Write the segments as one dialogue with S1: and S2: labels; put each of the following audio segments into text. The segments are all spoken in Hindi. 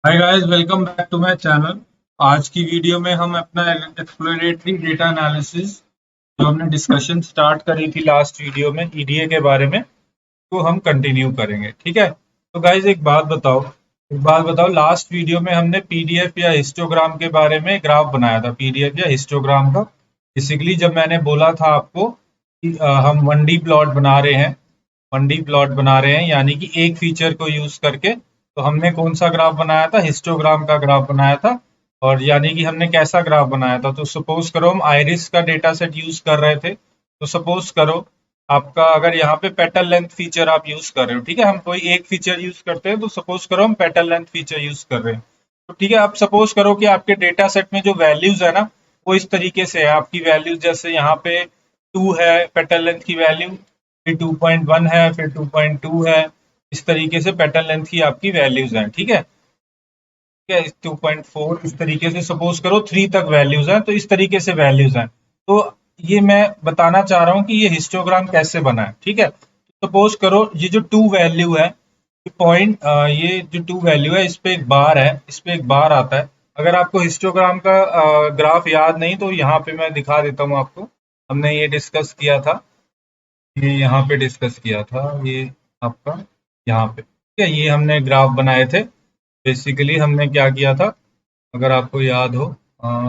S1: Hi guys, welcome back to my channel. आज की वीडियो में हम अपना एक्सप्लोरेटरी डेटा एनालिसिस जो हमने डिस्कशन स्टार्ट करी थी लास्ट वीडियो में ईडीए के बारे में, तो हम कंटिन्यू करेंगे। ठीक है, तो गाइस एक बात बताओ, लास्ट वीडियो में हमने पीडीएफ या हिस्टोग्राम के बारे में ग्राफ बनाया था, पीडीएफ या हिस्टोग्राम का। बेसिकली जब मैंने बोला था आपको कि हम 1D प्लॉट बना रहे हैं, 1D प्लॉट बना रहे हैं यानी कि एक फीचर को यूज करके, तो हमने कौन सा ग्राफ बनाया था? हिस्टोग्राम का ग्राफ बनाया था। और यानी कि हमने कैसा ग्राफ बनाया था? तो सपोज करो हम आइरिस का डेटा सेट यूज कर रहे थे। तो सपोज करो आपका अगर यहाँ पे पेटल लेंथ फीचर आप यूज कर रहे हो, ठीक है, हम कोई एक फीचर यूज करते हैं, तो सपोज करो हम पेटल लेंथ फीचर यूज कर रहे हैं। तो ठीक है, आप सपोज करो कि आपके डेटा सेट में जो वैल्यूज है ना, वो इस तरीके से है। आपकी वैल्यूज जैसे यहाँ पे 2 है पेटल लेंथ की वैल्यू, फिर 2.1 है, फिर 2.2 है। इस तरीके से पेटल लेंथ की आपकी वैल्यूज हैं। ठीक है, ठीक है, 2.4 इस तरीके से सपोज करो 3 तक वैल्यूज हैं, तो इस तरीके से वैल्यूज हैं। तो ये मैं बताना चाह रहा हूँ कि ये हिस्टोग्राम कैसे बना है। ठीक है, सपोज करो ये जो टू वैल्यू है, ये जो टू वैल्यू है, इस पे एक बार है, इस पे एक बार आता है। अगर आपको हिस्टोग्राम का ग्राफ याद नहीं तो यहाँ पे मैं दिखा देता हूँ आपको। हमने ये डिस्कस किया था, ये यहाँ पे डिस्कस किया था, ये आपका यहाँ पे, ठीक है, ये हमने ग्राफ बनाए थे। बेसिकली हमने क्या किया था, अगर आपको याद हो,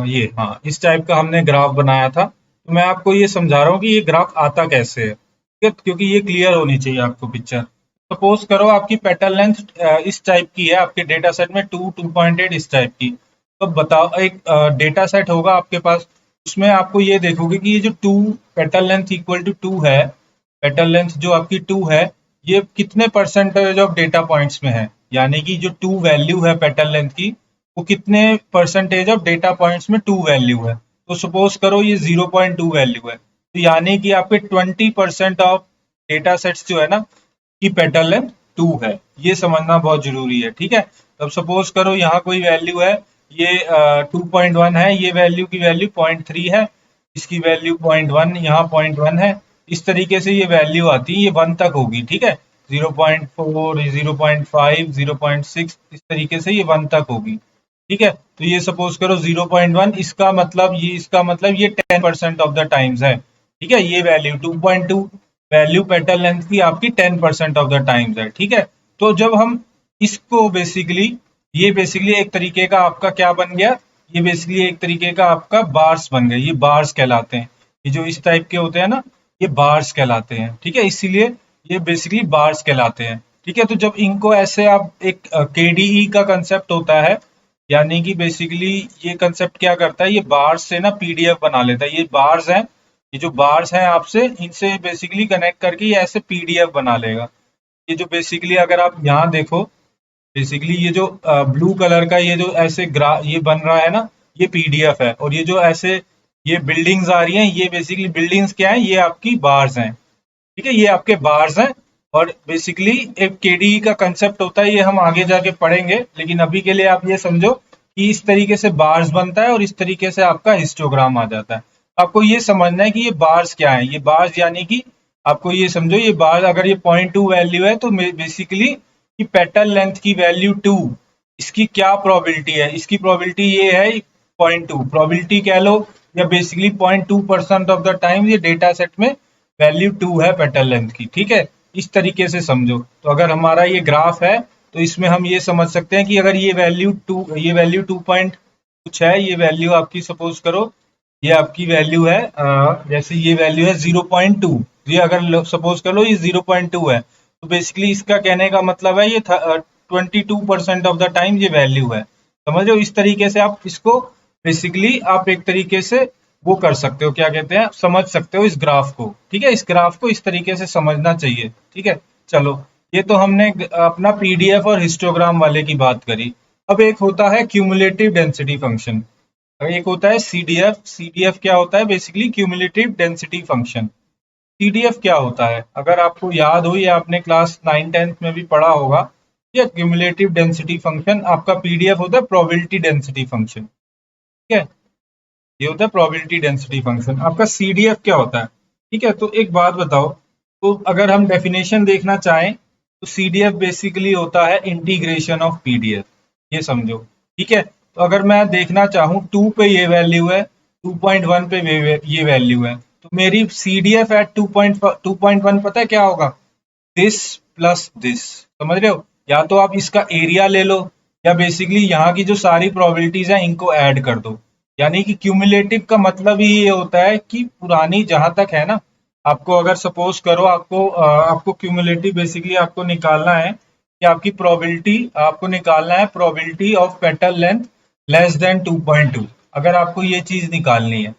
S1: ये हाँ, इस टाइप का हमने ग्राफ बनाया था। तो मैं आपको ये समझा रहा हूँ कि ये ग्राफ आता कैसे है, ठीक है, क्योंकि ये क्लियर होनी चाहिए आपको पिक्चर। सपोज करो आपकी पेटल लेंथ इस टाइप की है, आपके डेटा सेट में 2.8 इस टाइप की। तो बताओ, एक डेटा सेट होगा आपके पास, उसमें आपको ये देखोगे कि ये जो to petal length equal to 2 है, पेटल लेंथ जो आपकी 2 है, ये कितने परसेंटेज ऑफ डेटा पॉइंट्स में है? यानी कि जो 2 वैल्यू है पेटल लेंथ की, वो कितने परसेंटेज ऑफ डेटा पॉइंट्स में 2 वैल्यू है? तो सपोज करो ये 0.2 वैल्यू है, तो यानी कि आपके 20% ऑफ डेटा सेट्स जो है ना, की पेटल लेंथ 2 है। ये समझना बहुत जरूरी है। ठीक है, तब सपोज करो यहाँ कोई वैल्यू है, ये 2.1 है, ये वैल्यू की वैल्यू 0.3 है, इसकी वैल्यू 0.1, यहाँ 0.1 है। इस तरीके से ये वैल्यू आती है, ये 1 तक होगी। ठीक है, 0.4, 0.5, 0.6, इस तरीके से ये 1 तक होगी। ठीक है, तो ये सपोज करो 0.1, इसका मतलब ये 10% ऑफ द टाइम्स है। ठीक है, ये वैल्यू 2.2 वैल्यू पेटल लेंथ की आपकी 10% ऑफ द टाइम्स है। ठीक है, तो जब हम इसको बेसिकली, ये बेसिकली एक तरीके का आपका क्या बन गया, ये बेसिकली एक तरीके का आपका बार्स बन गए, ये बार्स कहलाते हैं। ये जो इस टाइप के होते हैं ना, ये बार्स कहलाते हैं। ठीक है, इसीलिए ये बेसिकली बार्स कहलाते हैं। ठीक है, तो जब इनको ऐसे आप एक केडीई का कंसेप्ट होता है, यानी कि बेसिकली ये कंसेप्ट क्या करता है, ये बार्स से ना पीडीएफ बना लेता है। ये बार्स हैं, ये जो बार्स हैं आपसे, इनसे बेसिकली कनेक्ट करके ये ऐसे पीडीएफ बना लेगा। ये जो बेसिकली अगर आप यहाँ देखो, बेसिकली ये जो ब्लू कलर का ये जो ऐसे ये बन रहा है ना, ये पीडीएफ है। और ये जो ऐसे ये बिल्डिंग्स आ रही हैं, ये बेसिकली बिल्डिंग्स क्या है, ये आपकी बार्स हैं। ठीक है, ये आपके बार्स हैं। और बेसिकली एक केडीई का कंसेप्ट होता है, ये हम आगे जाके पढ़ेंगे, लेकिन अभी के लिए आप ये समझो कि इस तरीके से बार्स बनता है और इस तरीके से आपका हिस्टोग्राम आ जाता है। आपको ये समझना है कि ये बार्स क्या है। ये बार्स यानी कि आपको ये समझो, ये बार्स अगर ये 0.2 वैल्यू है, तो बेसिकली कि पेटल लेंथ की वैल्यू 2, इसकी क्या प्रोबेबिलिटी है? इसकी प्रोबेबिलिटी ये है 0.2, प्रोबेबिलिटी कह लो, या बेसिकली 0.2% ऑफ द टाइम ये डेटा सेट में वैल्यू 2 है पेटल लेंथ की। ठीक है, इस तरीके से समझो। तो अगर हमारा ये ग्राफ है, तो इसमें हम ये समझ सकते हैं कि अगर ये वैल्यू 2 पॉइंट कुछ है, ये वैल्यू आपकी सपोज करो, ये आपकी वैल्यू है, जैसे ये वैल्यू है 0.2, ये अगर सपोज कर लो ये 0.2 है, तो बेसिकली इसका कहने का मतलब है ये 22% ऑफ द टाइम ये वैल्यू है। समझ लो, इस तरीके से आप इसको बेसिकली आप एक तरीके से वो कर सकते हो, क्या कहते हैं, समझ सकते हो इस ग्राफ को। ठीक है, इस ग्राफ को इस तरीके से समझना चाहिए। ठीक है, चलो, ये तो हमने अपना पीडीएफ और हिस्टोग्राम वाले की बात करी। अब एक होता है क्यूमुलेटिव डेंसिटी फंक्शन, एक होता है सीडीएफ। सीडीएफ क्या होता है? Basically cumulative density function. CDF क्या होता है? अगर आपको याद हो, या आपने क्लास 9 10th में भी पढ़ा होगा, ये क्यूमुलेटिव डेंसिटी फंक्शन आपका पीडीएफ होता है प्रोबेबिलिटी डेंसिटी फंक्शन। ठीक है, ये होता है प्रोबेबिलिटी डेंसिटी फंक्शन। आपका सीडीएफ क्या होता है? ठीक है, तो एक बात बताओ, तो अगर हम डेफिनेशन देखना चाहें, तो सीडीएफ बेसिकली होता है इंटीग्रेशन ऑफ पीडीएफ। ये समझो। ठीक है, तो अगर मैं देखना चाहूँ 2 पे ये वैल्यू है, 2.1 पे ये वैल्यू है, तो मेरी CDF एट 2.1 पता है क्या होगा? This plus this. समझ रहे हो? या तो आप इसका एरिया ले लो, या बेसिकली यहाँ की जो सारी प्रोबेबिलिटीज हैं इनको ऐड कर दो। यानी कि क्यूमुलेटिव का मतलब ही ये होता है कि पुरानी जहां तक है ना, आपको अगर सपोज करो आपको क्यूमुलेटिव बेसिकली आपको निकालना है कि आपकी प्रोबेबिलिटी आपको निकालना है probability of petal length less than 2.2। अगर आपको ये चीज निकालनी है,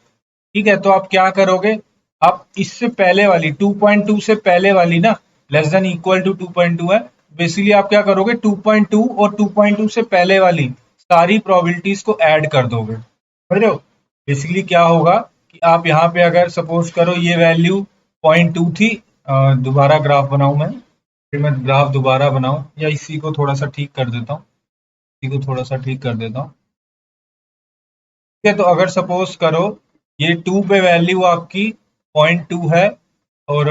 S1: ठीक है, तो आप क्या करोगे? आप इससे पहले वाली 2.2 से पहले वाली ना, लेस देन इक्वल टू 2.2 है, बेसिकली आप क्या करोगे? 2.2 और 2.2 से पहले वाली सारी प्रोबेबिलिटीज को ऐड कर दोगे। समझ रहे हो? बेसिकली क्या होगा कि आप यहाँ पे अगर सपोज करो ये वैल्यू 0.2 थी, दोबारा ग्राफ बनाऊं मैं, फिर मैं ग्राफ दोबारा बनाऊं, या इसी को थोड़ा सा ठीक कर देता हूँ, इसी को थोड़ा सा ठीक कर देता हूँ। ठीक है, तो अगर सपोज करो ये 2 पे वैल्यू आपकी 0.2 है, और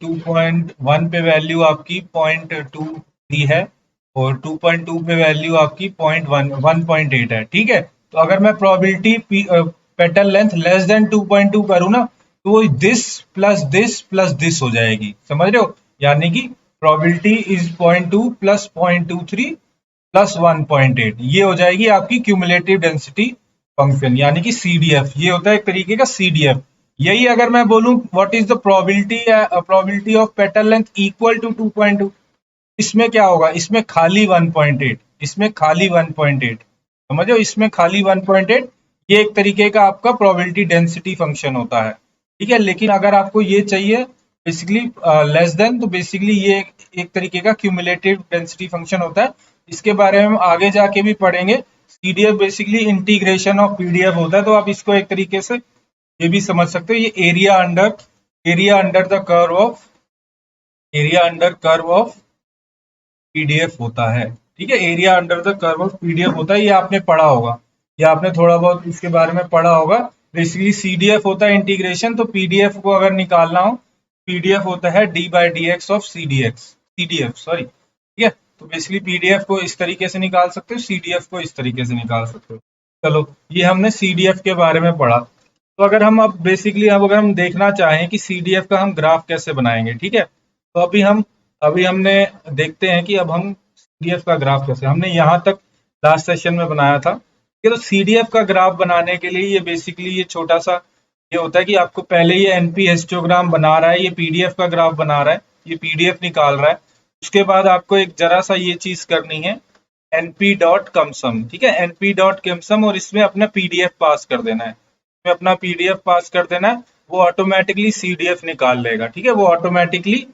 S1: 2.1 पे वैल्यू आपकी 0.23 है, और 2.2 पे वैल्यू आपकी 1.8 है। ठीक है, तो अगर मैं probability petal length less than 2.2 करूँ ना, तो वो दिस प्लस दिस हो जाएगी। समझ रहे हो? यानी कि प्रोबेबिलिटी इज 0.2 प्लस 0.23 प्लस 1.8, ये हो जाएगी आपकी क्यूमुलेटिव डेंसिटी फंक्शन, यानी कि CDF। ये होता है एक तरीके का CDF। यही अगर मैं बोलूं what is the probability of petal length equal to 2.2, इसमें क्या होगा? इसमें खाली 1.8, इसमें खाली 1.8। समझो, इसमें खाली 1.8, ये एक तरीके का आपका प्रोबेबिलिटी डेंसिटी फंक्शन होता है। ठीक है, लेकिन अगर आपको ये चाहिए बेसिकली लेस देन, तो बेसिकली ये एक तरीके का क्यूमुलेटिव डेंसिटी फंक्शन होता है। इसके बारे में हम आगे जाके भी पढ़ेंगे। CDF basically integration of PDF होता है, तो आप इसको एक तरीके से ये भी समझ सकते हो, ये area under the curve of PDF होता है। ठीक है, area under the curve of PDF होता है, ये आपने पढ़ा होगा, ये आपने थोड़ा बहुत इसके बारे में पढ़ा होगा। बेसिकली CDF होता है इंटीग्रेशन, तो PDF को अगर निकालना हो, PDF होता है d/dx ऑफ CDF सॉरी। ठीक है, तो बेसिकली PDF को इस तरीके से निकाल सकते हो, CDF को इस तरीके से निकाल सकते हो। चलो, ये हमने CDF के बारे में पढ़ा। तो अगर हम अब बेसिकली अब अगर हम देखना चाहें कि CDF का हम ग्राफ कैसे बनाएंगे, ठीक है, तो अभी हमने देखते हैं कि अब हम CDF का ग्राफ कैसे, हमने यहाँ तक लास्ट सेशन में बनाया था। ठीक है, तो CDF का ग्राफ बनाने के लिए ये बेसिकली ये छोटा सा ये होता है कि आपको पहले ये NP हिस्टोग्राम बना रहा है, ये PDF का ग्राफ बना रहा है, ये PDF निकाल रहा है। उसके बाद आपको एक जरा सा ये चीज करनी है, np.CumSum। ठीक है, np.CumSum, और इसमें अपना PDF पास कर देना है, इसमें अपना PDF पास कर देना है, वो ऑटोमेटिकली CDF निकाल लेगा। ठीक है, वो ऑटोमेटिकली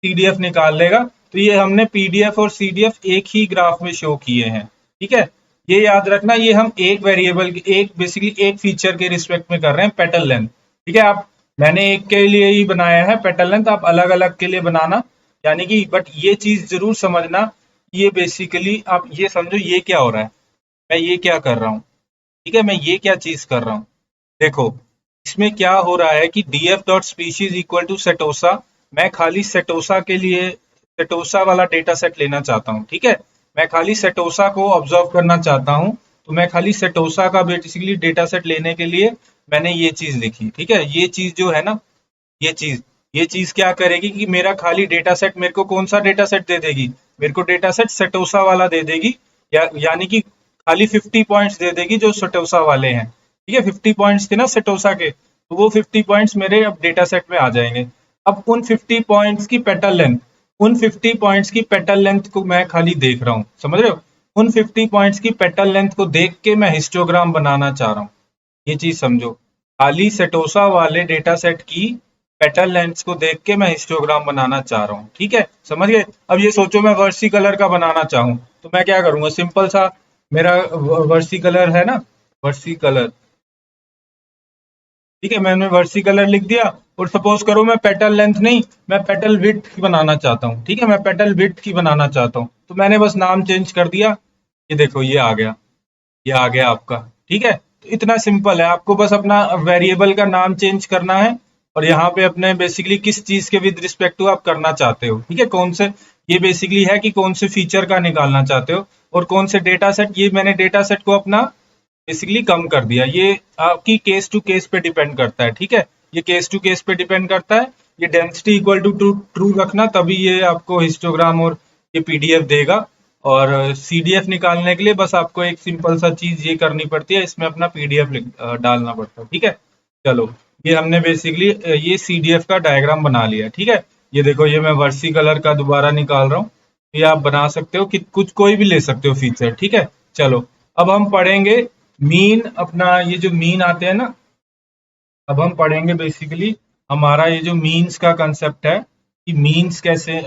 S1: CDF निकाल लेगा। तो ये हमने PDF और CDF एक ही ग्राफ में शो किए हैं। ठीक है, ये याद रखना, ये हम एक वेरिएबल एक बेसिकली एक फीचर के रिस्पेक्ट में कर रहे हैं, पेटल लेंथ। ठीक है, आप मैंने एक के लिए ही बनाया है पेटल लेंथ, आप अलग अलग के लिए बनाना, यानी कि बट ये चीज जरूर समझना, ये बेसिकली आप ये समझो ये क्या हो रहा है, मैं ये क्या कर रहा हूँ। ठीक है, मैं ये क्या चीज कर रहा हूँ, देखो इसमें क्या हो रहा है कि df dot species equal to setosa, मैं खाली सेटोसा के लिए सेटोसा वाला डेटा सेट लेना चाहता हूँ। ठीक है, मैं खाली सेटोसा को ऑब्जर्व करना चाहता हूँ, तो मैं खाली सेटोसा का बेसिकली डेटा सेट लेने के लिए मैंने ये चीज लिखी। ठीक है, ये चीज जो है ना, ये चीज क्या करेगी कि मेरा खाली डेटा सेट मेरे को कौन सा डेटा सेट दे देगी, मेरे को डेटा सेट सेटोसा वाला दे देगी, यानी कि खाली 50 पॉइंट्स दे देगी जो सेटोसा वाले हैं। ठीक है, 50 पॉइंट्स थे ना सेटोसा के, तो वो 50 पॉइंट्स मेरे अब डेटा सेट में आ जाएंगे। अब उन 50 पॉइंट्स की पेटल लेंथ को मैं खाली देख रहा हूँ। समझ रहे हो? उन 50 पॉइंट्स की पेटल लेंथ को देख के मैं हिस्टोग्राम बनाना चाह रहा हूँ। ये चीज समझो, खाली सेटोसा वाले डेटा सेट की पेटल लेंथ को देख के मैं हिस्टोग्राम बनाना चाह रहा हूँ। ठीक है, समझ गए? अब ये सोचो मैं वर्सी कलर का बनाना चाहूँ, तो मैं क्या करूंगा, सिंपल सा मेरा वर्सी कलर है ना, वर्सी कलर। ठीक है, मैंने वर्सी कलर लिख दिया, और सपोज करो मैं पेटल लेंथ नहीं, मैं पेटल विड्थ की बनाना चाहता हूँ। ठीक है, मैं पेटल विड्थ की बनाना चाहता हूँ, तो मैंने बस नाम चेंज कर दिया, ये देखो ये आ गया, ये आ गया आपका। ठीक है, तो इतना सिंपल है, आपको बस अपना वेरिएबल का नाम चेंज करना है, और यहाँ पे अपने बेसिकली किस चीज के विद रिस्पेक्ट टू आप करना चाहते हो। ठीक है, कौन से, ये बेसिकली है कि कौन से फीचर का निकालना चाहते हो, और कौन से डेटा सेट, ये मैंने डेटा सेट को अपना बेसिकली कम कर दिया। ये आपकी केस टू केस पे डिपेंड करता है, ठीक है, ये केस टू केस पे डिपेंड करता है। ये डेंसिटी इक्वल टू ट्रू रखना, तभी ये आपको हिस्टोग्राम और ये पीडीएफ देगा। और सीडीएफ निकालने के लिए बस आपको एक सिंपल सा चीज ये करनी पड़ती है, इसमें अपना पीडीएफ डालना पड़ता है, ठीक है। चलो, ये हमने बेसिकली ये सीडीएफ का डायग्राम बना लिया, ठीक है। ये देखो, ये मैं वर्सी कलर का दोबारा निकाल रहा हूँ। ये आप बना सकते हो कि कुछ कोई भी ले सकते हो फीचर, ठीक है। चलो, अब हम पढ़ेंगे मीन, अपना ये जो मीन आते हैं ना, अब हम पढ़ेंगे बेसिकली हमारा ये जो मीन्स का कंसेप्ट है कि मीन्स कैसे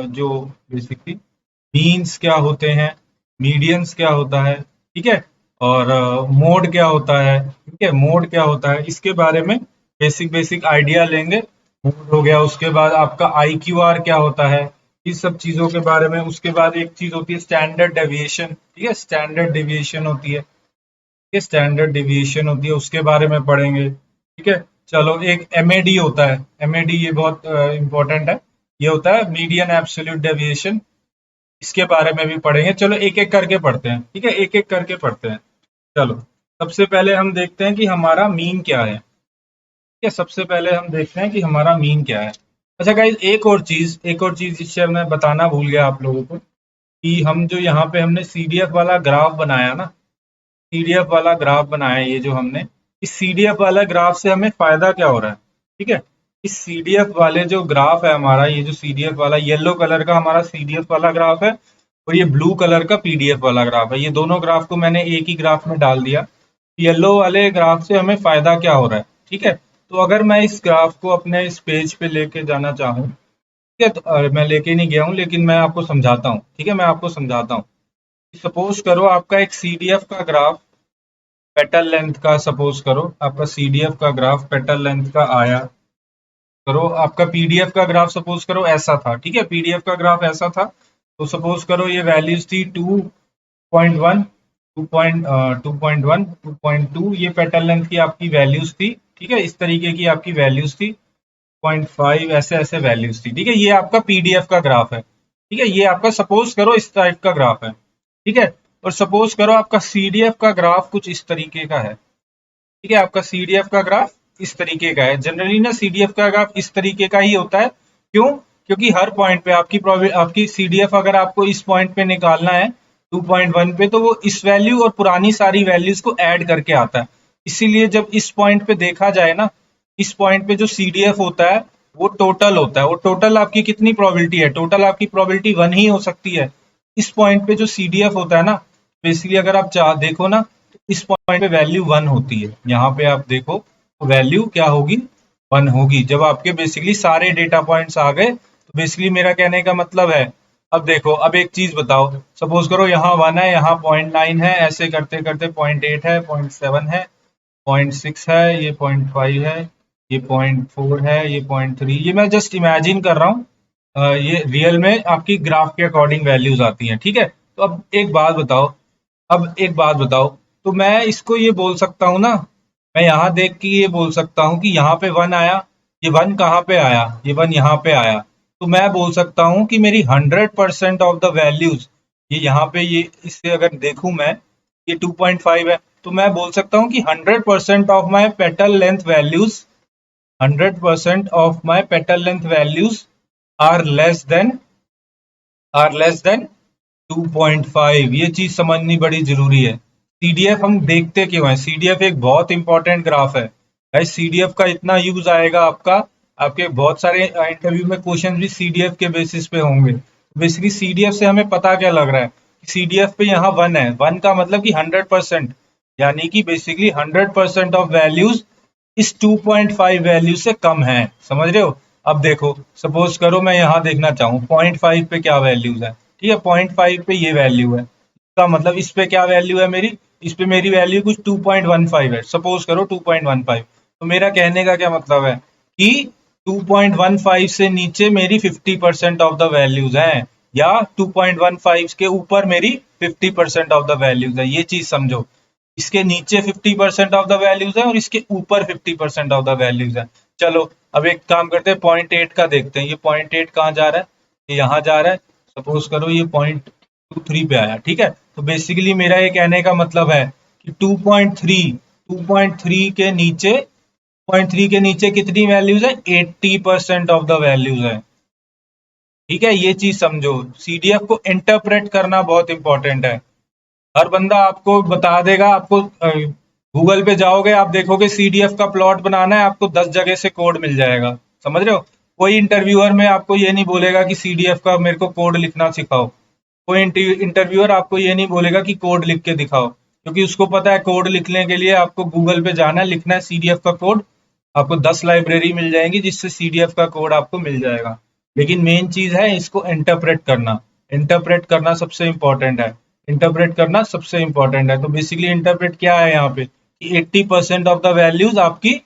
S1: जो बेसिकली मीन्स क्या होते हैं, मीडियंस क्या होता है, ठीक है, और मोड क्या होता है, ठीक है, मोड क्या होता है, इसके बारे में बेसिक बेसिक आइडिया लेंगे। मोड हो गया, उसके बाद आपका IQR क्या होता है, इस सब चीजों के बारे में। उसके बाद एक चीज होती है स्टैंडर्ड डेविएशन, ठीक है, स्टैंडर्ड डेविएशन होती है, ये स्टैंडर्ड डेविएशन होती है, उसके बारे में पढ़ेंगे, ठीक है। चलो, एक MAD होता है, MAD ये बहुत इंपॉर्टेंट है, ये होता है मीडियन एब्सोल्यूट डेविएशन, इसके बारे में भी पढ़ेंगे। चलो, एक एक करके पढ़ते हैं, ठीक है, एक एक करके पढ़ते हैं। चलो, सबसे पहले हम देखते हैं कि हमारा मीन क्या है, ठीक है, सबसे पहले हम देखते हैं कि हमारा मीन क्या है। अच्छा गाइस, एक और चीज जिससे मैं बताना भूल गया आप लोगों को, कि हम जो यहाँ पे हमने सीडीएफ वाला ग्राफ बनाया ना, सीडीएफ वाला ग्राफ बनाया, ये जो हमने, इस सीडीएफ वाला ग्राफ से हमें फायदा क्या हो रहा है, ठीक है। इस सीडीएफ वाले जो ग्राफ है हमारा, ये जो सीडीएफ वाला येलो कलर का हमारा सीडीएफ वाला ग्राफ है, और ये ब्लू कलर का पीडीएफ वाला ग्राफ है, ये दोनों ग्राफ को मैंने एक ही ग्राफ में डाल दिया। येलो वाले ग्राफ से हमें फायदा क्या हो रहा है, ठीक है। तो अगर मैं इस ग्राफ को अपने इस पेज पे लेके जाना चाहूँ, ठीक है, तो मैं लेके नहीं गया हूँ, लेकिन मैं आपको समझाता हूँ, ठीक है, मैं आपको समझाता हूँ। सपोज करो आपका एक सीडीएफ का ग्राफ पेटल लेंथ का, सपोज करो आपका सीडीएफ का ग्राफ पेटल लेंथ का आया, करो आपका पीडीएफ का ग्राफ सपोज करो ऐसा था, ठीक है, पीडीएफ का ग्राफ ऐसा था। तो सपोज करो ये वैल्यूज थी 2.1, 2.1, 2.2, ये पेटल लेंथ की आपकी वैल्यूज थी, ठीक है, इस तरीके की आपकी वैल्यूज थी, 0.5, ऐसे ऐसे वैल्यूज थी, ठीक है। ये आपका पीडीएफ का ग्राफ है, ठीक है, ये आपका सपोज करो इस टाइप का ग्राफ है, ठीक है। और सपोज करो आपका सीडीएफ का ग्राफ कुछ इस तरीके का है, ठीक है, आपका सीडीएफ का ग्राफ इस तरीके का है। जनरली ना सीडीएफ का ग्राफ इस तरीके का ही होता है, क्यों? क्योंकि हर पॉइंट पे आपकी सीडीएफ अगर आपको इस पॉइंट पे निकालना है 2.1 पे, तो वो इस वैल्यू और पुरानी सारी वैल्यूज को ऐड करके आता है। इसीलिए जब इस पॉइंट पे देखा जाए ना, इस पॉइंट पे जो सीडीएफ होता है वो टोटल होता है, और टोटल आपकी कितनी प्रोबेबिलिटी है, टोटल आपकी प्रोबेबिलिटी 1 ही हो सकती है। इस पॉइंट पे जो सीडीएफ होता है ना, बेसिकली अगर आप देखो ना, तो इस पॉइंट पे वैल्यू 1 होती है, यहाँ पे आप देखो तो वैल्यू क्या होगी, 1 होगी। जब आपके बेसिकली सारे डेटा पॉइंट्स आ गए, तो बेसिकली मेरा कहने का मतलब है, अब देखो, अब एक चीज बताओ, सपोज करो यहाँ 1 है, यहाँ 0.9 है, ऐसे करते करते 0.8 है, 0.7 है, 0.6 है, ये 0.5 है, ये 0.4 है, ये 0.3, ये मैं जस्ट इमेजिन कर रहा हूँ, ये रियल में आपकी ग्राफ के अकॉर्डिंग वैल्यूज आती हैं, ठीक है। तो अब एक बात बताओ, तो मैं इसको ये बोल सकता हूँ ना, मैं यहाँ देख के ये बोल सकता हूँ कि यहाँ पे 1 आया, ये 1 कहाँ पे आया, ये 1 यहाँ पे आया, तो मैं बोल सकता हूँ कि मेरी 100% ऑफ द वैल्यूज, ये यहाँ पे, ये इससे अगर देखूँ मैं, ये 2.5 है, तो मैं बोल सकता हूँ कि 100% of my petal length values, 100% of my petal length values are less than 2.5। ये चीज समझनी बड़ी जरूरी है। सीडीएफ हम देखते क्यों हैं, सीडीएफ एक बहुत इंपॉर्टेंट ग्राफ है गाइस, सीडीएफ का इतना यूज आएगा आपका, आपके बहुत सारे इंटरव्यू में क्वेश्चन भी सीडीएफ के बेसिस पे होंगे। बेसिकली सीडीएफ से हमें पता क्या लग रहा है, सीडीएफ पे यहाँ 1 है, 1 का मतलब कि 100%, यानी कि बेसिकली 100% ऑफ वैल्यूज इस 2.5 वैल्यू से कम है, समझ रहे हो। अब देखो, सपोज करो मैं यहाँ देखना चाहूँ 0.5 पे क्या वैल्यूज है, ठीक है, 0.5 पे ये वैल्यू है, इसका मतलब इस पे क्या वैल्यू है मेरी, इस पे मेरी वैल्यू कुछ 2.15 है, सपोज करो 2.15। तो मेरा कहने का क्या मतलब है कि 2.15 से नीचे मेरी 50% ऑफ द वैल्यूज हैं, या 2.15 के ऊपर मेरी 50% ऑफ द वैल्यूज है, ये चीज समझो। इसके नीचे 50% ऑफ द वैल्यूज है और इसके ऊपर 50% ऑफ द वैल्यूज है। चलो, अब एक काम करते हैं, 0.8 का देखते हैं, ये 0.8 कहाँ जा रहा है, ये यहाँ जा रहा है, सपोज करो ये 0.23 पे आया, ठीक है। तो बेसिकली मेरा ये कहने का मतलब है कि 2.3 के नीचे 0.3 के नीचे कितनी वैल्यूज है, 80% ऑफ द वैल्यूज है। ठीक है, ये चीज समझो, सीडीएफ को इंटरप्रेट करना बहुत इंपॉर्टेंट है। हर बंदा आपको बता देगा, आपको गूगल पे जाओगे आप देखोगे सीडीएफ का प्लॉट बनाना है, आपको 10 जगह से कोड मिल जाएगा, समझ रहे हो। कोई इंटरव्यूअर में आपको ये नहीं बोलेगा कि सीडीएफ का मेरे को कोड लिखना सिखाओ, कोई इंटरव्यूअर आपको ये नहीं बोलेगा कि कोड लिख के दिखाओ, क्योंकि उसको पता है कोड लिखने के लिए आपको गूगल पे जाना है, लिखना है सीडीएफ का कोड, आपको 10 लाइब्रेरी मिल जाएंगी जिससे सीडीएफ का कोड आपको मिल जाएगा। लेकिन मेन चीज है इसको इंटरप्रेट करना, इंटरप्रेट करना सबसे इंपॉर्टेंट है, इंटरप्रेट करना सबसे इंपॉर्टेंट है। तो बेसिकली इंटरप्रेट क्या है यहाँ पे कि 80% ऑफ द वैल्यूज आपकी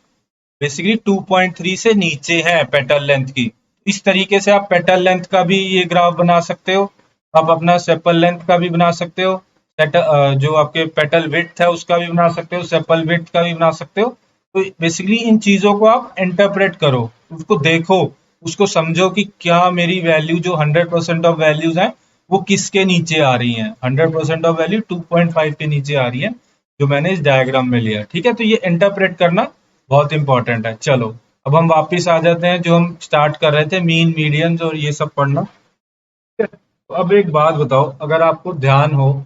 S1: बेसिकली 2.3 से नीचे है पेटल लेंथ की। इस तरीके से आप पेटल लेंथ का भी ये ग्राफ बना सकते हो, आप अपना सेपल लेंथ का भी बना सकते हो, जो आपके पेटल विड्थ है उसका भी बना सकते हो, सेपल विड्थ का भी बना सकते हो। तो बेसिकली इन चीजों को आप इंटरप्रेट करो, उसको देखो, उसको समझो कि क्या मेरी वैल्यू जो 100% ऑफ वैल्यूज हैं वो किसके नीचे आ रही हैं। 100% ऑफ वैल्यू 2.5 के नीचे आ रही है जो मैंने इस डायग्राम में लिया। ठीक है, तो ये इंटरप्रेट करना बहुत इंपॉर्टेंट है। चलो अब हम वापस आ जाते हैं जो हम स्टार्ट कर रहे थे, मीन मीडियंस और ये सब पढ़ना। ठीक है, तो अब एक बात बताओ, अगर आपको ध्यान हो,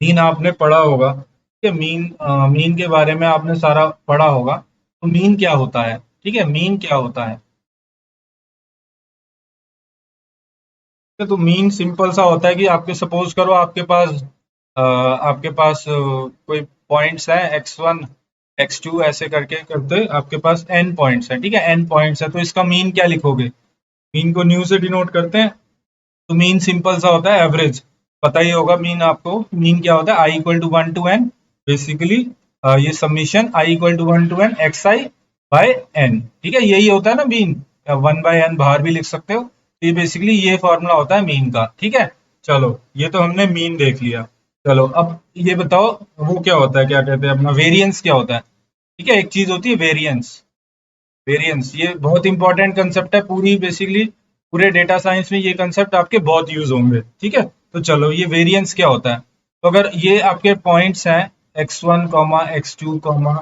S1: मीन आपने पढ़ा होगा, ठीक है, मीन के बारे में आपने सारा पढ़ा होगा। तो मीन क्या होता है, ठीक है, मीन क्या होता है। तो मीन सिंपल सा होता है कि आपके सपोज करो आपके पास कोई पॉइंट्स हैं x1 x2 ऐसे करके करते आपके पास n पॉइंट्स हैं, ठीक है, n पॉइंट्स है, तो इसका मीन क्या लिखोगे, मीन को न्यू से डिनोट करते हैं। तो मीन सिंपल सा होता है एवरेज, पता ही होगा मीन आपको, मीन क्या होता है, i equal to 1 to n, basically ये summation i equal to 1 to n xi by n, ठीक है, यही होता है ना मीन, 1/n बाहर भी लिख सकते हो। तो ये बेसिकली ये फॉर्मूला होता है मीन का। ठीक है, चलो ये तो हमने मीन देख लिया। चलो अब ये बताओ वो क्या होता है, क्या कहते हैं अपना वेरिएंस क्या होता है। ठीक है, एक चीज होती है वेरिएंस, वेरिएंस ये बहुत इंपॉर्टेंट कंसेप्ट है, पूरी बेसिकली पूरे डेटा साइंस में ये कंसेप्ट आपके बहुत यूज होंगे। ठीक है, तो चलो ये वेरिएंस क्या होता है। तो अगर ये आपके पॉइंट्स हैं x1 x2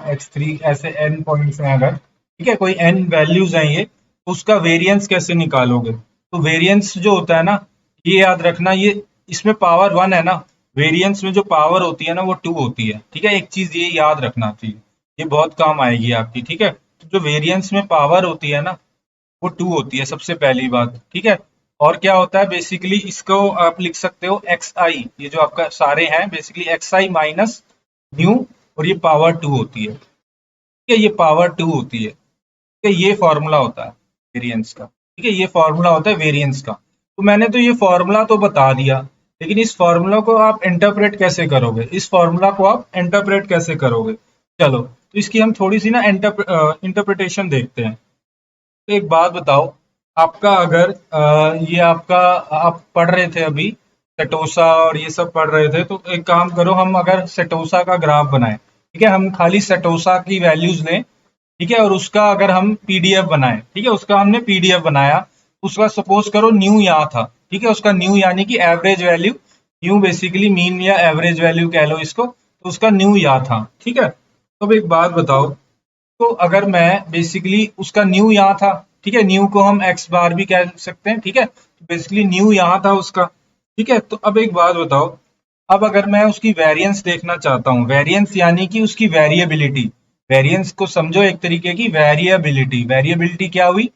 S1: x3 ऐसे n पॉइंट्स हैं अगर, ठीक है, कोई n वैल्यूज हैं ये, तो उसका वेरिएंस कैसे निकालोगे। तो वेरिएंस जो होता है ना, ये याद रखना, ये इसमें पावर 1 है ना, वेरिएंस में जो पावर होती है ना वो 2 होती है। ठीक है, एक चीज ये याद रखना चाहिए, ये बहुत काम आएगी आपकी। ठीक है, तो जो वेरिएंस में पावर होती है ना वो 2 होती है, सबसे पहली बात। ठीक है, और क्या होता है बेसिकली, इसको आप लिख सकते हो xi, ये जो आपका सारे हैं बेसिकली xi माइनस न्यू, और ये पावर 2 होती है। ठीक है, ये पावर 2 होती है। ठीक है, ये फॉर्मूला होता है वेरिएंस का। ठीक है, ये फॉर्मूला होता है वेरिएंस का। तो मैंने तो ये फॉर्मूला तो बता दिया, लेकिन इस फॉर्मूला को आप इंटरप्रेट कैसे करोगे, इस फॉर्मूला को आप इंटरप्रेट कैसे करोगे। चलो तो इसकी हम थोड़ी सी ना इंटरप्रिटेशन देखते हैं। तो एक बात बताओ, आपका अगर ये आपका आप पढ़ रहे थे अभी सेटोसा और ये सब पढ़ रहे थे, तो एक काम करो, हम अगर सेटोसा का ग्राफ बनाएं, ठीक है, हम खाली सेटोसा की वैल्यूज लें, ठीक है, और उसका अगर हम पीडीएफ बनाएं, ठीक है, उसका हमने पीडीएफ बनाया, उसका सपोज करो न्यू यहाँ था, ठीक है, उसका न्यू यानी कि average value, new basically mean या एवरेज वैल्यू कह लो इसको, तो उसका न्यू यहाँ था। ठीक है, तो अब एक बात बताओ, तो अगर मैं बेसिकली उसका न्यू यहाँ था, ठीक है, न्यू को हम एक्स बार भी कह सकते हैं। ठीक है, तो बेसिकली न्यू यहाँ था उसका। ठीक है, तो अब एक बात बताओ, अब अगर मैं उसकी वेरिएंस देखना चाहता हूँ, वेरिएंस यानी कि उसकी वेरिएबिलिटी, वेरिएंस को समझो एक तरीके की वेरिएबिलिटी, वेरिएबिलिटी क्या हुई,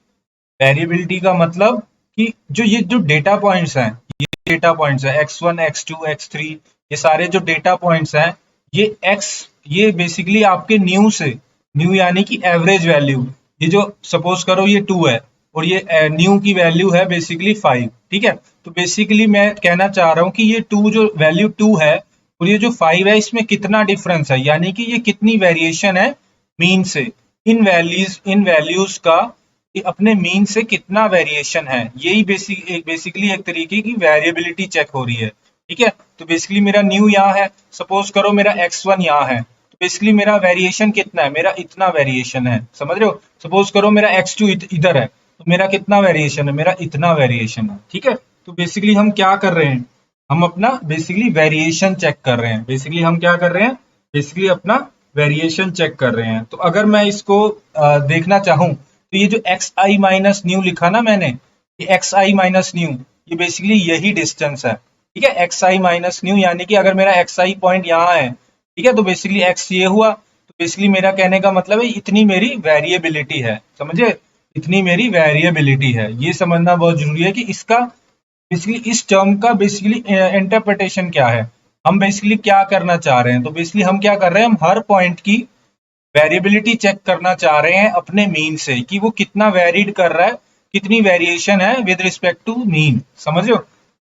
S1: वेरिएबिलिटी का मतलब कि जो डेटा पॉइंट्स हैं, ये डेटा पॉइंट्स है x1 x2 x3, ये सारे जो डेटा पॉइंट्स हैं, ये x, ये बेसिकली आपके न्यू से, न्यू यानी कि एवरेज वैल्यू, ये जो सपोज करो ये 2 है और ये न्यू की वैल्यू है बेसिकली 5। ठीक है, तो बेसिकली मैं कहना चाह रहा हूँ कि ये 2 जो वैल्यू 2 है और ये जो 5 है, इसमें कितना डिफरेंस है, यानी कि ये कितनी वेरिएशन है मीन से, इन वैल्यूज का कि अपने मीन से कितना वेरिएशन है, यही बेसिकली एक तरीके की वेरिएबिलिटी चेक हो रही है। ठीक है, तो बेसिकली मेरा न्यू यहाँ है, सपोज करो मेरा x1 यहाँ है, तो बेसिकली मेरा वेरिएशन कितना है, मेरा इतना वेरिएशन है, समझ रहे हो। सपोज करो मेरा x2 इधर है, तो मेरा कितना वेरिएशन है, मेरा इतना वेरिएशन है। ठीक है, तो बेसिकली हम क्या कर रहे हैं, हम अपना बेसिकली वेरिएशन चेक कर रहे हैं। बेसिकली हम क्या कर रहे हैं, बेसिकली अपना वेरिएशन चेक कर रहे हैं। तो अगर मैं इसको देखना चाहूं तो ये जो एक्स आई माइनस न्यू लिखा ना मैंने, ये एक्स आई माइनस न्यू, ये बेसिकली यही डिस्टेंस है। ठीक है, एक्स आई माइनस न्यू, यानी कि अगर मेरा एक्स आई पॉइंट यहाँ है, ठीक है, तो बेसिकली एक्स ये हुआ, तो बेसिकली मेरा कहने का मतलब है इतनी मेरी वेरिएबिलिटी है, समझे, इतनी मेरी वेरिएबिलिटी है। ये समझना बहुत जरूरी है कि इसका बेसिकली इस टर्म का बेसिकली इंटरप्रिटेशन क्या है, हम बेसिकली क्या करना चाह रहे हैं। तो बेसिकली हम क्या कर रहे हैं, हम हर पॉइंट की वेरिएबिलिटी चेक करना चाह रहे हैं अपने मीन से, कि वो कितना वेरीड कर रहा है, कितनी वेरिएशन है विद रिस्पेक्ट टू मीन, समझ रहे हो,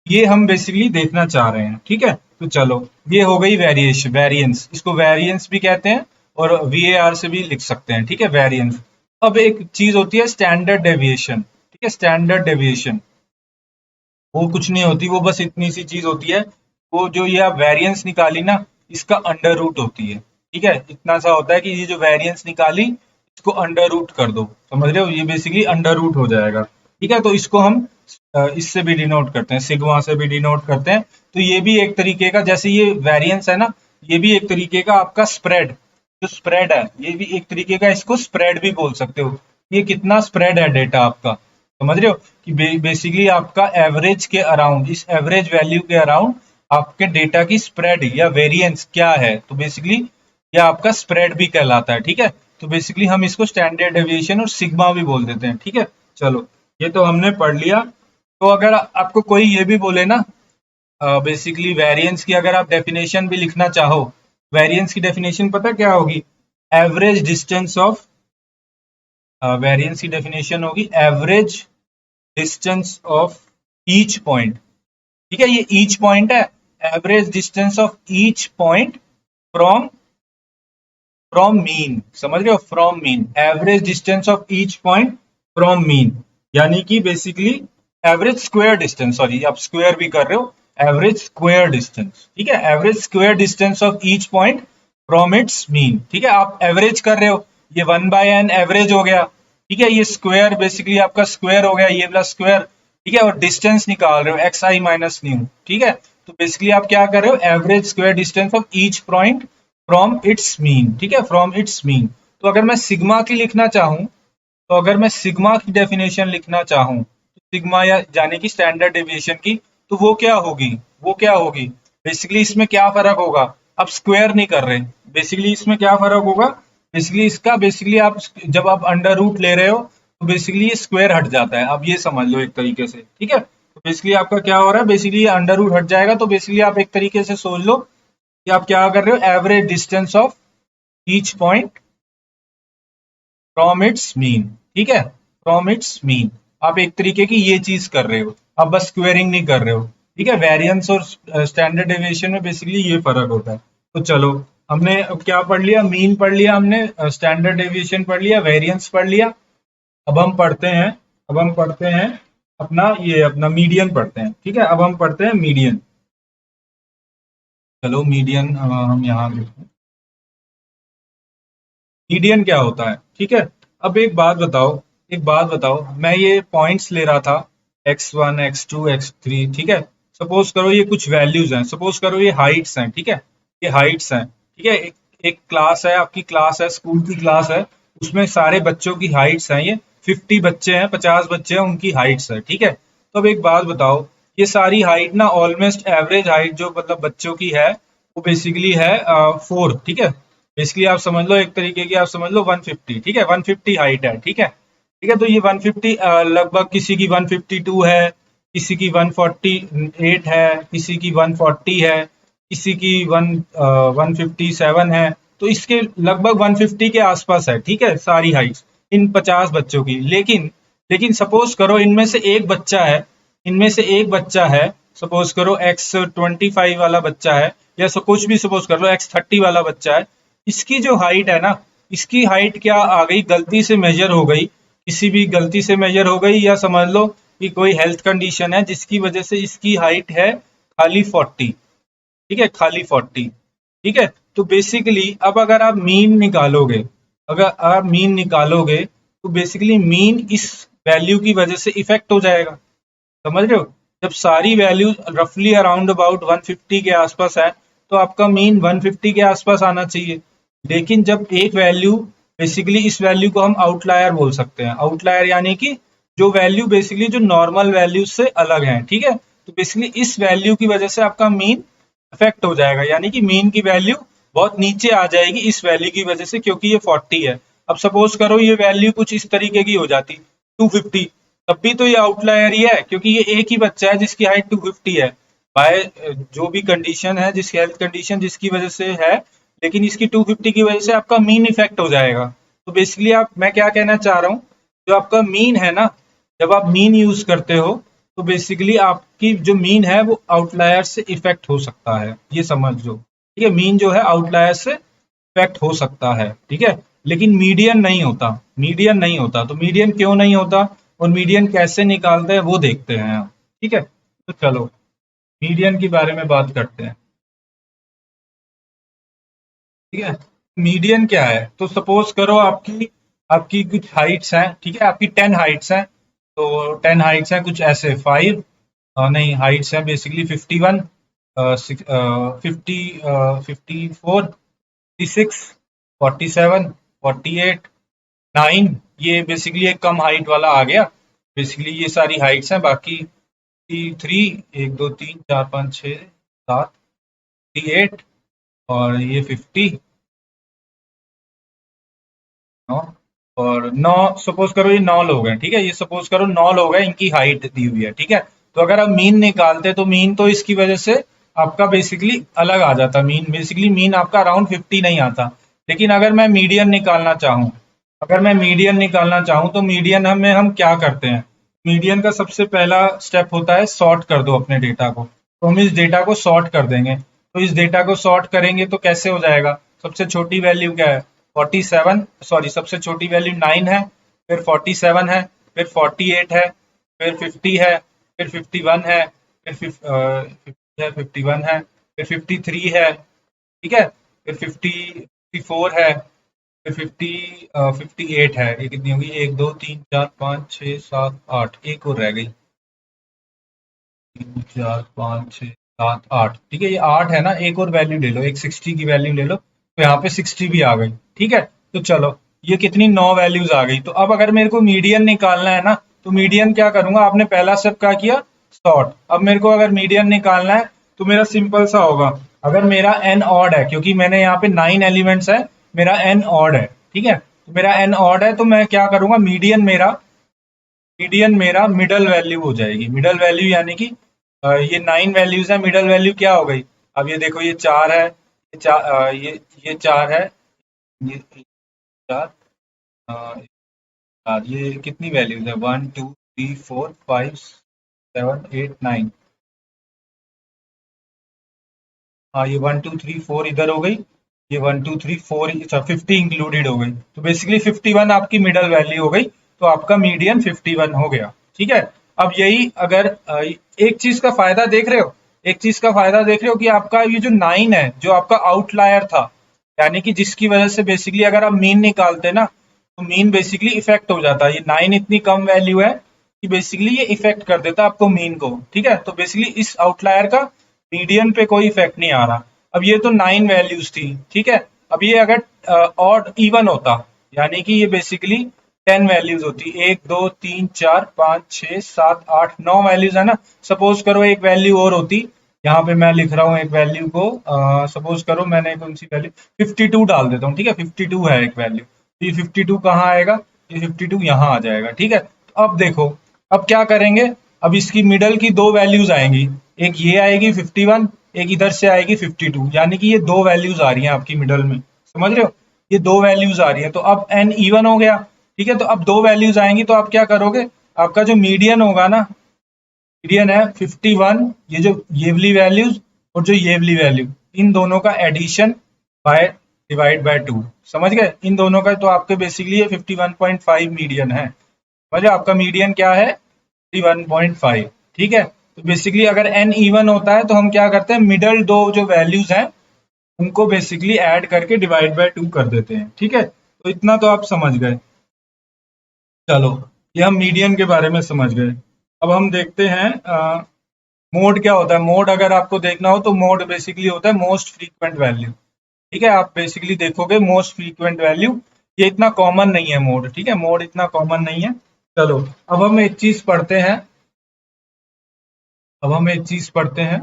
S1: ये हम बेसिकली देखना चाह रहे हैं। ठीक है, तो चलो, ये हो गई वेरिएशन, वेरिएंस, इसको वेरिएंस भी कहते हैं और VAR से भी लिख सकते हैं। ठीक है, वेरिएंस। अब एक चीज होती है स्टैंडर्ड डेविएशन। ठीक है, स्टैंडर्ड डेविएशन वो कुछ नहीं होती, वो बस इतनी सी चीज होती है, वो जो ये आप वेरिएंस निकाली ना, इसका अंडर रूट होती है। ठीक है, इतना सा होता है कि ये जो वेरिएंस निकाली, इसको अंडर रूट कर दो, समझ रहे हो, ये बेसिकली अंडर रूट हो जाएगा। ठीक है, तो इसको हम इससे भी डिनोट करते हैं, सिग्मा से भी डिनोट करते हैं। तो ये भी एक तरीके का, जैसे ये वेरिएंस है ना, ये भी एक तरीके का आपका स्प्रेड, जो स्प्रेड है, ये भी एक तरीके का, इसको स्प्रेड भी बोल सकते हो। ये कितना स्प्रेड है डेटा आपका, समझ रहे हो, कि बेसिकली आपका एवरेज के अराउंड, इस एवरेज वैल्यू के अराउंड आपके डेटा की स्प्रेड या वेरिएंस क्या है, तो बेसिकली ये आपका स्प्रेड भी कहलाता है। ठीक है, तो बेसिकली हम इसको स्टैंडर्ड डेविएशन और सिग्मा भी बोल देते हैं। ठीक है, चलो, ये तो हमने पढ़ लिया। तो अगर आपको कोई ये भी बोले ना, बेसिकली वेरिएंस की अगर आप डेफिनेशन भी लिखना चाहो, वेरिएंस की डेफिनेशन पता क्या होगी, एवरेज डिस्टेंस ऑफ, वेरिएंस की डेफिनेशन होगी average distance of each point. ठीक है, ये ईच पॉइंट है, average distance of each point from from mean, समझ रहे हो, from mean, average distance of each point from mean, यानी कि basically average square distance, sorry आप स्क्वायर भी कर रहे हो, एवरेज स्क्वायर डिस्टेंस। ठीक है, average square distance of each point from its mean. ठीक है, आप एवरेज कर रहे हो, ये 1/n एवरेज हो गया। ठीक है, ये स्क्वायर बेसिकली आपका स्क्वायर हो गया, ये वाला स्क्वायर। ठीक है, और डिस्टेंस निकाल रहे हो एक्स आई माइनस न्यू। ठीक है, तो बेसिकली आप क्या कर रहे हो, average square distance of each point from its mean. ठीक है, फ्रॉम इट्स मीन। तो अगर मैं सिग्मा की लिखना चाहूं, तो अगर मैं सिग्मा की डेफिनेशन लिखना चाहूं, तो सिग्मा या जाने की स्टैंडर्ड डेविएशन की, तो वो क्या होगी, वो क्या होगी, बेसिकली इसमें क्या फर्क होगा, आप स्क्वायर नहीं कर रहे, बेसिकली इसमें क्या फर्क होगा, बेसिकली इसका, बेसिकली आप जब आप अंडर रूट ले रहे हो, तो बेसिकली ये स्क्वायर हट जाता है, आप ये समझ लो एक तरीके से। ठीक है, तो बेसिकली आपका क्या हो रहा है, बेसिकली ये अंडर रूट हट जाएगा, तो बेसिकली आप एक तरीके से सोच लो कि आप क्या कर रहे हो, average distance of each point from its mean. ठीक है, फ्रॉम इट्स मीन, आप एक तरीके की ये चीज कर रहे हो, आप बस स्क्वेयरिंग नहीं कर रहे हो। ठीक है, वेरिएंस और स्टैंडर्ड डेविएशन में बेसिकली ये फर्क होता है। तो चलो, हमने अब क्या पढ़ लिया, मीन पढ़ लिया हमने, स्टैंडर्ड डेविएशन पढ़ लिया, वेरिएंस पढ़ लिया। अब हम पढ़ते हैं, अब हम पढ़ते हैं अपना, ये अपना मीडियन पढ़ते हैं। ठीक है, अब हम पढ़ते हैं मीडियन। चलो, मीडियन हम यहाँ देखते हैं, मीडियन क्या होता है। ठीक है, अब एक बात बताओ, एक बात बताओ, मैं ये पॉइंट्स ले रहा था x1 x2 x3। ठीक है, सपोज करो ये कुछ वैल्यूज हैं, सपोज करो ये हाइट्स हैं। ठीक है, ये हाइट्स हैं। ठीक है, एक क्लास है, आपकी क्लास है, स्कूल की क्लास है, उसमें सारे बच्चों की हाइट्स हैं, ये 50 बच्चे हैं, 50 बच्चे हैं, उनकी हाइट्स है। ठीक है, तो अब एक बात बताओ, ये सारी हाइट ना ऑलमोस्ट एवरेज हाइट जो मतलब बच्चों की है, वो बेसिकली है 4। ठीक है, बेसिकली आप समझ लो एक तरीके की, आप समझ लो 150। ठीक है, 150 हाइट है। ठीक है, ठीक है, तो ये 150 लगभग किसी की 152 है, किसी की 148 है, किसी की 140 है, किसी की 157 है, तो इसके लगभग 150 के आसपास है। ठीक है, सारी हाइट्स इन 50 बच्चों की। लेकिन लेकिन सपोज करो इनमें से एक बच्चा है, इनमें से एक बच्चा है, सपोज करो X25 वाला बच्चा है, या कुछ भी सपोज कर लो X30 वाला बच्चा है, इसकी जो हाइट है ना, इसकी हाइट क्या आ गई, गलती से मेजर हो गई, किसी भी गलती से मेजर हो गई, या समझ लो कि कोई हेल्थ कंडीशन है जिसकी वजह से इसकी हाइट है खाली 40। ठीक है, खाली 40। ठीक है, तो बेसिकली अब अगर आप मीन निकालोगे, अगर आप मीन निकालोगे, तो बेसिकली मीन इस वैल्यू की वजह से इफेक्ट हो जाएगा, समझ रहे हो, जब सारी वैल्यूज रफली अराउंड अबाउट 150 के आसपास है तो आपका मीन 150 के आसपास आना चाहिए। लेकिन जब एक वैल्यू, बेसिकली इस वैल्यू को हम आउटलायर बोल सकते हैं। आउटलायर यानी कि जो वैल्यू बेसिकली जो नॉर्मल वैल्यू से अलग है, ठीक है। तो बेसिकली इस वैल्यू की वजह से आपका मीन अफेक्ट हो जाएगा, यानी कि मीन की वैल्यू बहुत नीचे आ जाएगी इस वैल्यू की वजह से, क्योंकि ये 40 है। अब सपोज करो ये वैल्यू कुछ इस तरीके की हो जाती 250, तब भी तो ये आउटलायर ही है, क्योंकि ये एक ही बच्चा है जिसकी हाइट 250 है। बाय जो भी कंडीशन है, जिस हेल्थ कंडीशन जिसकी वजह से है, लेकिन इसकी 250 की वजह से आपका मीन इफेक्ट हो जाएगा। तो बेसिकली आप, मैं क्या कहना चाह रहा हूँ, जो आपका मीन है ना, जब आप मीन यूज करते हो तो बेसिकली आपकी जो मीन है वो आउटलायर से इफेक्ट हो सकता है, ये समझ लो। ठीक है, मीन जो है आउटलायर से इफेक्ट हो सकता है, ठीक है। लेकिन मीडियन नहीं होता, मीडियन नहीं होता। तो मीडियन क्यों नहीं होता और मीडियन कैसे निकालते हैं वो देखते हैं हम, ठीक है। तो चलो मीडियन के बारे में बात करते हैं, ठीक है। मीडियन क्या है, तो सपोज करो आपकी आपकी कुछ हाइट्स हैं, ठीक है, आपकी 10 हाइट्स हैं। तो 10 हाइट्स हैं कुछ ऐसे 5, नहीं हाइट्स हैं बेसिकली 51, 50, 54, 46, 47, 48, 9। ये बेसिकली एक कम हाइट वाला आ गया। बेसिकली ये सारी हाइट्स हैं, बाकी 3, 1 2 3 4 5 6 7, 8 और ये 50, 9 और 9। सपोज करो ये 9 लोग हैं, ठीक है, ये सपोज करो 9 लोग हैं, इनकी हाइट दी हुई है, ठीक है। तो अगर आप मीन निकालते तो मीन तो इसकी वजह से आपका बेसिकली अलग आ जाता, मीन बेसिकली मीन आपका अराउंड 50 नहीं आता। लेकिन अगर मैं मीडियन निकालना चाहूँ, अगर मैं मीडियन निकालना चाहूँ तो मीडियन हमें हम क्या करते हैं, मीडियन का सबसे पहला स्टेप होता है सॉर्ट कर दो अपने डेटा को। तो हम इस डेटा को सॉर्ट कर देंगे। तो इस डेटा को सॉर्ट करेंगे तो कैसे हो जाएगा, सबसे छोटी वैल्यू क्या है 47, सॉरी सबसे छोटी वैल्यू 9 है, फिर 47 है, फिर 48 है, फिर 50 है, फिर 51 है, फिर 51 है, फिर 53 है, ठीक है, फिर 54 है, फिर 58 है। ये कितनी होगी, 1 2 3 4 5 6 7 8, एक और रह गई, 3 4 5 6 7 8, ठीक है, ये 8 है ना। एक और वैल्यू ले लो, एक 60 की वैल्यू ले लो, तो यहाँ पे 60 भी आ गई, ठीक है। तो चलो ये कितनी 9 वैल्यूज आ गई। तो अब अगर मेरे को मीडियन निकालना है ना, तो मीडियन क्या करूंगा, आपने पहला स्टेप क्या किया, सॉर्ट। अब मेरे को अगर मीडियन निकालना है तो मेरा सिंपल सा होगा, अगर मेरा एन ऑड है, क्योंकि मैंने यहाँ पे 9 एलिमेंट्स है, मेरा एन ऑड है, ठीक है, तो मेरा एन ऑड है, तो मैं क्या करूंगा, मीडियन मेरा मिडल वैल्यू हो जाएगी। मिडल वैल्यू यानी कि ये 9 वैल्यूज है, मिडल वैल्यू क्या हो गई। अब ये देखो ये 4 है, ये 4 है, ये 4, ये कितनी वैल्यूज है, 1 2 3 4 5 7 8 9। हाँ ये 1 2 3 4 इधर हो गई, ये 1 2 3 4, अच्छा 50 इंक्लूडेड हो गई। तो बेसिकली 51 आपकी मिडल वैल्यू हो गई, तो आपका मीडियन 51 हो गया, ठीक है। अब यही अगर एक चीज का फायदा देख रहे हो, एक चीज का फायदा देख रहे हो कि आपका ये जो 9 है, जो आपका आउटलायर था, यानी कि जिसकी वजह से बेसिकली अगर आप मीन निकालते ना, तो मीन बेसिकली इफेक्ट हो जाता है। ये 9 इतनी कम वैल्यू है कि बेसिकली ये इफेक्ट कर देता है आपको मीन को, ठीक है। तो बेसिकली इस आउटलायर का मीडियन पे कोई इफेक्ट नहीं आ रहा। अब ये तो 9 वैल्यूज थी, ठीक है। अब ये अगर ऑड इवन होता, यानी कि ये बेसिकली 10 वैल्यूज होती, 1 2 3 4 5 6 7 8 9 वैल्यूज है ना। सपोज करो एक वैल्यू और होती, यहाँ पे मैं लिख रहा हूँ एक वैल्यू को, सपोज करो मैंने कौन सी वैल्यू 52 डाल देता हूँ, ठीक है, 52 है एक वैल्यू। तो ये 52 कहाँ आएगा, ये 52 यहाँ आ जाएगा, ठीक है। तो अब देखो, अब क्या करेंगे, अब इसकी मिडल की दो वैल्यूज आएंगी, एक ये आएगी 51, एक इधर से आएगी 52, यानी कि ये दो वैल्यूज आ रही हैं आपकी मिडल में, समझ रहे हो, ये दो वैल्यूज आ रही है। तो अब एन इवन हो गया, ठीक है। तो अब दो वैल्यूज आएंगी, तो आप क्या करोगे, आपका जो मीडियन होगा ना, मीडियन है 51, ये जो ये वाली वैल्यूज और जो ये वाली वैल्यू, इन दोनों का एडिशन बाय डिवाइड बाय 2, समझ गए, इन दोनों का। तो आपके बेसिकली ये 51.5 मीडियन है, समझ रहे हो? आपका मीडियन क्या है 51.5, ठीक है। तो बेसिकली अगर एन इवन होता है तो हम क्या करते हैं, मिडल दो जो वैल्यूज हैं उनको बेसिकली ऐड करके डिवाइड बाय 2 कर देते हैं, ठीक है। तो इतना तो आप समझ गए। चलो ये हम मीडियन के बारे में समझ गए। अब हम देखते हैं मोड क्या होता है? मोड अगर आपको देखना हो तो मोड बेसिकली होता है मोस्ट फ्रीक्वेंट वैल्यू। ठीक है, आप बेसिकली देखोगे मोस्ट फ्रीक्वेंट वैल्यू, ये इतना कॉमन नहीं है मोड। ठीक है, मोड इतना कॉमन नहीं है। चलो, अब हम एक चीज पढ़ते हैं, अब हम एक चीज पढ़ते हैं।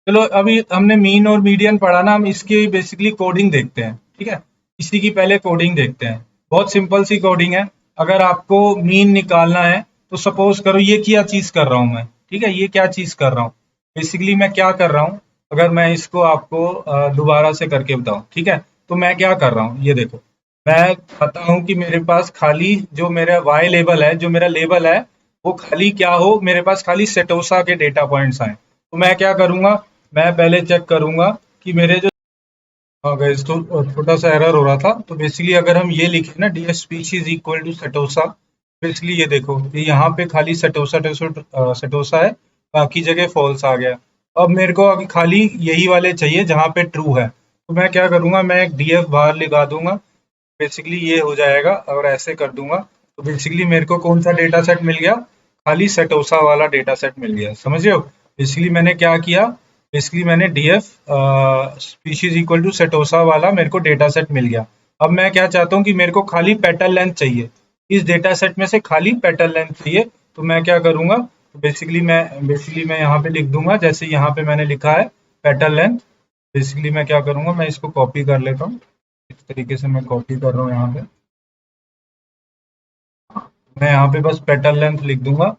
S1: चलो, अभी हमने मीन और मीडियन पढ़ा ना, हम इसकी बेसिकली कोडिंग देखते हैं। ठीक है, इसी की पहले कोडिंग देखते हैं। बहुत सिंपल सी कोडिंग है। अगर आपको मीन निकालना है तो सपोज करो ये क्या चीज कर रहा हूं मैं। ठीक है, ये क्या चीज कर रहा हूँ, बेसिकली मैं क्या कर रहा हूँ, अगर मैं इसको आपको दोबारा से करके बताऊं। ठीक है, तो मैं क्या कर रहा हूँ, ये देखो। मैं चाहता हूँ कि मेरे पास खाली जो मेरा वाई लेबल है, जो मेरा लेबल है, वो खाली क्या हो, मेरे पास खाली सेटोसा के डेटा पॉइंट्स आए। तो मैं क्या करूंगा, मैं पहले चेक करूंगा कि मेरे जो, हाँ गाइस, तो छोटा सा एरर हो रहा था। तो बेसिकली अगर हम ये लिखें ना, ds species equal to setosa, basically ये देखो कि यहाँ पे खाली सेटोसा सेटोसा है, बाकी जगह फॉल्स आ गया। अब मेरे को अभी खाली यही वाले चाहिए जहाँ पे ट्रू है। तो मैं क्या करूंगा, मैं एक df बाहर लगा दूंगा, बेसिकली ये हो जाएगा, और ऐसे कर दूंगा। तो बेसिकली मेरे को कौन सा डेटा सेट मिल गया, खाली सेटोसा वाला डेटा सेट मिल गया। समझ रहे हो? बेसिकली मैंने क्या किया, बेसिकली मैंने df species equal to setosa वाला मेरे को डेटा सेट मिल गया। अब मैं क्या चाहता हूँ कि मेरे को खाली पेटल लेंथ चाहिए, इस डेटा सेट में से खाली पेटल लेंथ चाहिए। तो मैं क्या करूंगा, तो बेसिकली मैं यहाँ पे लिख दूंगा, जैसे यहाँ पे मैंने लिखा है पेटल लेंथ। बेसिकली मैं क्या करूंगा, मैं इसको कॉपी कर लेता हूँ। इस तरीके से मैं कॉपी कर रहा हूँ यहाँ पे। मैं यहाँ पे बस पेटल लेंथ लिख दूंगा।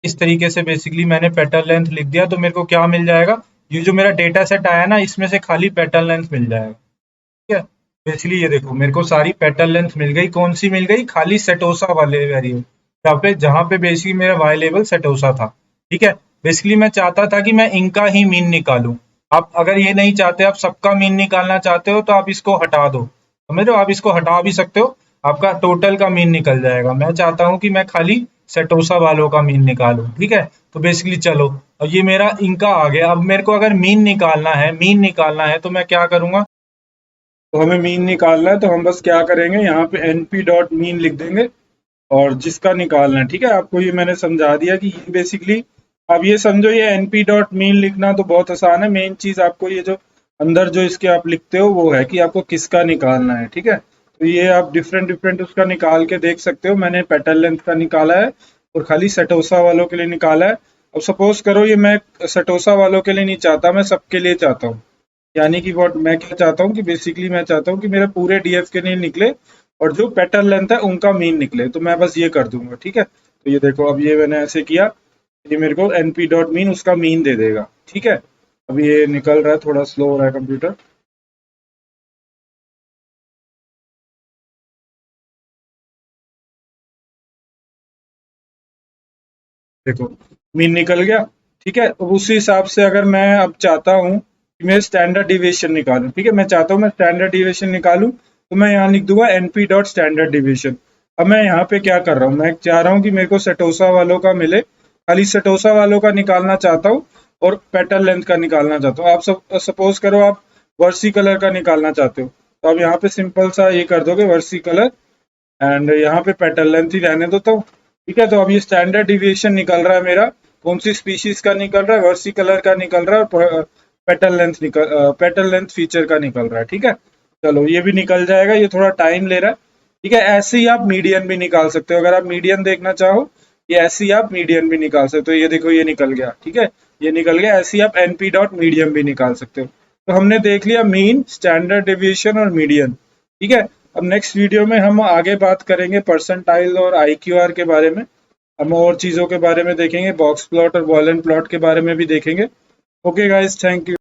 S1: इस तरीके से बेसिकली मैंने पेटल लेंथ लिख दिया, तो मेरे को क्या मिल जाएगा, ये जो मेरा डेटा सेट आया ना, इसमें से खाली पेटल लेंथ मिल जाएगा। ठीक है, बेसिकली ये देखो मेरे को सारी पेटल लेंथ मिल गई। कौन सी मिल गई, खाली सेटोसा वाले वेरिएबल, जहाँ पे बेसिकली मेरा वाई लेवल सेटोसा था। ठीक है, बेसिकली मैं चाहता था कि मैं इनका ही मीन निकालूं। आप अगर ये नहीं चाहते, आप सबका मीन निकालना चाहते हो, तो आप इसको हटा दो। समझ रहे हो? आप इसको हटा भी सकते हो, आपका टोटल का मीन निकल जाएगा। मैं चाहता हूँ कि मैं खाली सेटोसा वालों का मीन निकालूं। ठीक है, तो बेसिकली चलो, अब ये मेरा इनका आ गया। अब मेरे को अगर मीन निकालना है तो मैं क्या करूंगा, तो हमें मीन निकालना है, तो हम बस क्या करेंगे, यहाँ पे np डॉट मीन लिख देंगे, और जिसका निकालना है। ठीक है, आपको ये मैंने समझा दिया कि ये बेसिकली, अब ये समझो, ये np डॉट मीन लिखना तो बहुत आसान है। मेन चीज आपको ये जो अंदर जो इसके आप लिखते हो, वो है कि आपको किसका निकालना है। ठीक है, तो ये आप डिफरेंट डिफरेंट उसका निकाल के देख सकते हो। मैंने पेटल लेंथ का निकाला है, और खाली सेटोसा वालों के लिए निकाला है। अब सपोज करो ये मैं सेटोसा वालों के लिए नहीं चाहता, मैं सबके लिए चाहता हूँ। यानी कि व्हाट मैं क्या चाहता हूँ, कि बेसिकली मैं चाहता हूँ कि मेरे पूरे डीएफ के नहीं निकले, और जो पेटर्न लेंथ है उनका मीन निकले। तो मैं बस ये कर दूंगा। ठीक है, तो ये देखो, अब ये मैंने ऐसे किया, ये मेरे को np डॉट मीन उसका मीन दे देगा। ठीक है, अब ये निकल रहा है, थोड़ा स्लो हो रहा है कंप्यूटर। देखो, मीन निकल गया। ठीक है, अब उसी हिसाब से अगर मैं अब चाहता हूँ कि मैं स्टैंडर्ड डिविएशन निकालूं, ठीक है, मैं चाहता हूँ मैं स्टैंडर्ड डिविएशन निकालूं, तो मैं यहाँ लिख दूंगा np डॉट स्टैंडर्ड डिविएशन। अब मैं यहाँ पे क्या कर रहा हूँ, मैं चाह रहा हूँ कि मेरे को सेटोसा वालों का मिले, खाली सेटोसा वालों का निकालना चाहता हूँ, और पेटल लेंथ का निकालना चाहता हूँ। आप सब सपोज करो आप वर्सी कलर का निकालना चाहते हो, तो आप यहाँ पे सिंपल सा ये कर दोगे, वर्सी कलर, एंड यहाँ पे पेटल लेंथ ही रहने दो। तो ठीक है, तो अब ये स्टैंडर्ड डिविएशन निकल रहा है मेरा, कौन सी स्पीशीज का निकल रहा है, वर्सी कलर का निकल रहा है, और पेटल लेंथ फीचर का निकल रहा है। ठीक है, चलो ये भी निकल जाएगा, ये थोड़ा टाइम ले रहा है। ठीक है, ऐसे ही आप मीडियन भी निकाल सकते हो, अगर आप मीडियन देखना चाहो, ये ऐसे ही आप मीडियन भी निकाल सकते हो। ये देखो, ये निकल गया। ठीक है, ये निकल गया। ऐसे ही आप np डॉट मीडियम भी निकाल सकते हो। तो हमने देख लिया मीन, स्टैंडर्ड डिविएशन और मीडियन। ठीक है, अब नेक्स्ट वीडियो में हम आगे बात करेंगे परसेंटाइल और IQR के बारे में। हम और चीज़ों के बारे में देखेंगे, बॉक्स प्लॉट और बॉयलेंट प्लॉट के बारे में भी देखेंगे। Okay guys, thank you.